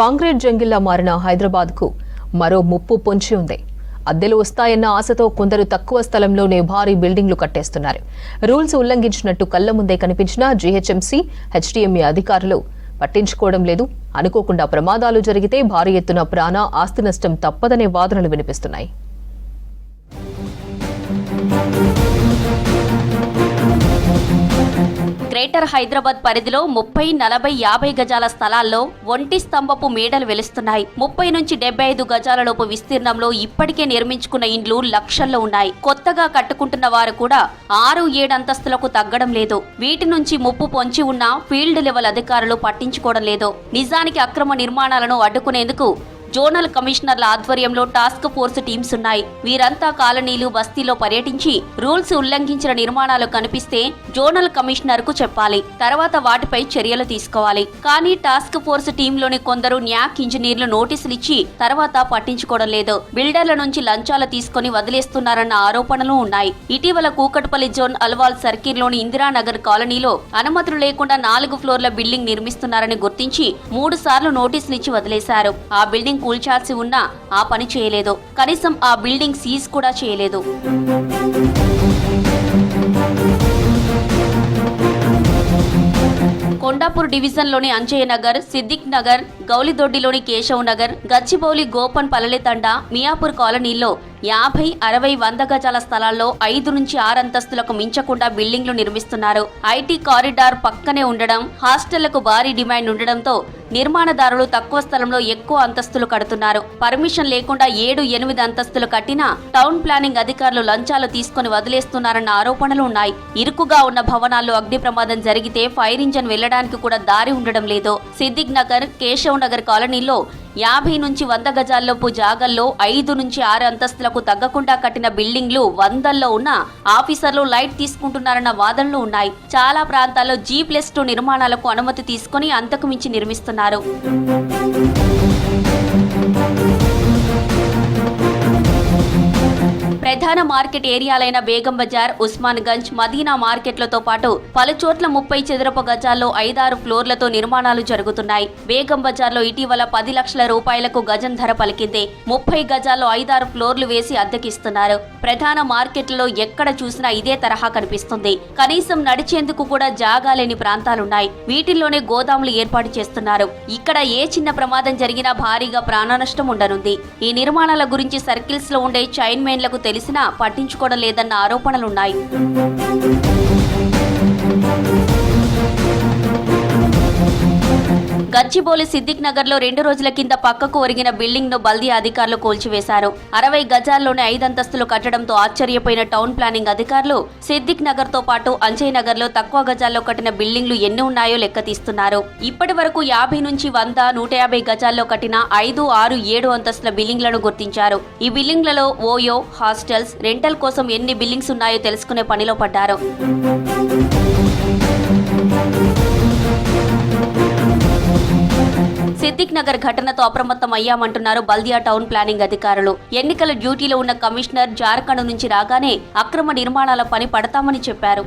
Concrete జంగిల్లా మారిన హైదరాబాద్కు మరో ముప్పు పొంచి ఉంది. అద్దెలు వస్తాయన్న ఆశతో కొందరు తక్కువ స్థలంలోనే భారీ బిల్డింగ్లు కట్టేస్తున్నారు. రూల్స్ ఉల్లంఘించినట్టు కళ్ల ముందే కనిపించిన జీహెచ్ఎంసీ, హెచ్డీఎంఏ అధికారులు పట్టించుకోవడం లేదు. అనుకోకుండా ప్రమాదాలు జరిగితే భారీ ఎత్తున ప్రాణ, ఆస్తి నష్టం తప్పదనే వాదనలు వినిపిస్తున్నాయి. గ్రేటర్ హైదరాబాద్ పరిధిలో 30, 40, 50 గజాల స్థలాల్లో ఒంటి స్తంభపు మేడలు వెలుస్తున్నాయి. 30 నుంచి 75 గజాలలోపు విస్తీర్ణంలో ఇప్పటికే నిర్మించుకున్న ఇండ్లు లక్షల్లో ఉన్నాయి. కొత్తగా కట్టుకుంటున్న వారు కూడా 6, 7 అంతస్తులకు తగ్గడం లేదు. వీటి నుంచి ముప్పు పొంచి ఉన్న ఫీల్డ్ లెవెల్ అధికారులు పట్టించుకోవడం లేదు. నిజానికి అక్రమ నిర్మాణాలను అడ్డుకునేందుకు జోనల్ కమిషనర్ల ఆధ్వర్యంలో టాస్క్ ఫోర్స్ టీమ్స్ ఉన్నాయి. వీరంతా కాలనీలు, బస్తీలో పర్యటించి రూల్స్ ఉల్లంఘించిన నిర్మాణాలు కనిపిస్తే జోనల్ కమిషనర్ కు చెప్పాలి. తర్వాత వాటిపై చర్యలు తీసుకోవాలి. కానీ టాస్క్ ఫోర్స్ టీంలోని కొందరు న్యాక్ ఇంజనీర్లు నోటీసులు ఇచ్చి తర్వాత పట్టించుకోవడం లేదు. బిల్డర్ల నుంచి లంచాలు తీసుకుని వదిలేస్తున్నారన్న ఆరోపణలు ఉన్నాయి. ఇటీవల కూకట్పల్లి జోన్ అల్వాల్ సర్కిల్లోని ఇందిరానగర్ కాలనీలో అనుమతులు లేకుండా 4 ఫ్లోర్ల బిల్డింగ్ నిర్మిస్తున్నారని గుర్తించి 3 సార్లు నోటీసులు ఇచ్చి వదిలేశారు. ఆ బిల్డింగ్ కూల్చాల్సి ఉన్నా ఆ పని చేయలేదు. కనీసం ఆ బిల్డింగ్ సీజ్ కూడా చేయలేదు. కొండాపూర్ డివిజన్లోని అంజయ్య నగర్, సిద్దిక్ నగర్, గౌలిదొడ్డిలోని కేశవ్ నగర్, గచ్చిబౌలి, గోపన్ పల్లెతండ, మియాపూర్ కాలనీల్లో 50, 60, 100 గజాల స్థలాల్లో 5 నుంచి 6 అంతస్తులకు మించకుండా బిల్డింగ్లు నిర్మిస్తున్నారు. ఐటీ కారిడార్ పక్కనే ఉండడం, హాస్టళ్లకు భారీ డిమాండ్ ఉండడంతో నిర్మాణదారులు తక్కువ స్థలంలో ఎక్కువ అంతస్తులు కడుతున్నారు. పర్మిషన్ లేకుండా 7, 8 అంతస్తులు కట్టినా టౌన్ ప్లానింగ్ అధికారులు లంచాలు తీసుకుని వదిలేస్తున్నారన్న ఆరోపణలు ఉన్నాయి. ఇరుకుగా ఉన్న భవనాల్లో అగ్ని ప్రమాదం జరిగితే ఫైర్ ఇంజన్ వెళ్లడానికి కూడా దారి ఉండడం లేదు. సిద్దిక్ నగర్, కేశవ్ నగర్ కాలనీలో 50 నుంచి 100 గజాల్లోపు జాగల్లో 5 నుంచి 6 అంతస్తులకు తగ్గకుండా కట్టిన బిల్డింగ్లు 100ల్లో ఉన్న ఆఫీసర్లు లైట్ తీసుకుంటున్నారన్న వాదనలు ఉన్నాయి. చాలా ప్రాంతాల్లో G+2 నిర్మాణాలకు అనుమతి తీసుకుని అంతకు మించి నిర్మిస్తున్నారు. ప్రధాన మార్కెట్ ఏరియాలైన బేగం బజార్, ఉస్మాన్ గంజ్, మదీనా మార్కెట్లతో పాటు పలుచోట్ల 30 చదరపు గజాల్లో 5-6 ఫ్లోర్లతో నిర్మాణాలు జరుగుతున్నాయి. బేగం బజార్లో ఇటీవల 10 లక్షల రూపాయలకు గజం ధర పలికింది. 30 గజాల్లో 5-6 ఫ్లోర్లు వేసి అద్దెకిస్తున్నారు. ప్రధాన మార్కెట్లలో ఎక్కడ చూసినా ఇదే తరహా కనిపిస్తుంది. కనీసం నడిచేందుకు కూడా జాగా లేని ప్రాంతాలున్నాయి. వీటిల్లోనే గోదాములు ఏర్పాటు చేస్తున్నారు. ఇక్కడ ఏ చిన్న ప్రమాదం జరిగినా భారీగా ప్రాణనష్టం ఉండనుంది. ఈ నిర్మాణాల గురించి సర్కిల్స్ లో ఉండే చైన్మెన్లకు తెలిసినా పట్టించుకోవడం లేదన్న ఆరోపణలున్నాయి. గచ్చిబౌలి, సిద్దిక్ నగర్ లో 2 రోజుల కింద పక్కకు ఒరిగిన బిల్డింగ్ ను బల్దియా అధికారులు కూల్చివేశారు. 60 గజాల్లోనే 5 అంతస్తులు కట్టడంతో ఆశ్చర్యపోయిన టౌన్ ప్లానింగ్ అధికారులు సిద్దిక్ నగర్ తో పాటు అంజయ్ నగర్ లో తక్కువ గజాల్లో కట్టిన బిల్డింగ్లు ఎన్ని ఉన్నాయో లెక్క తీస్తున్నారు. ఇప్పటి వరకు 50 నుంచి 100, 150 గజాల్లో కట్టిన 5, 6, 7 అంతస్తుల బిల్డింగ్లను గుర్తించారు. ఈ బిల్డింగ్లలో ఓయో, హాస్టల్స్, రెంటల్ కోసం ఎన్ని బిల్డింగ్స్ ఉన్నాయో తెలుసుకునే పనిలో పడ్డారు. సిద్దిక్ నగర్ ఘటనతో అప్రమత్తం అయ్యామంటున్నారు బల్దియా టౌన్ ప్లానింగ్ అధికారులు. ఎన్నికల డ్యూటీలో ఉన్న కమిషనర్ జార్ఖండ్ నుంచి రాగానే అక్రమ నిర్మాణాల పని పడతామని చెప్పారు.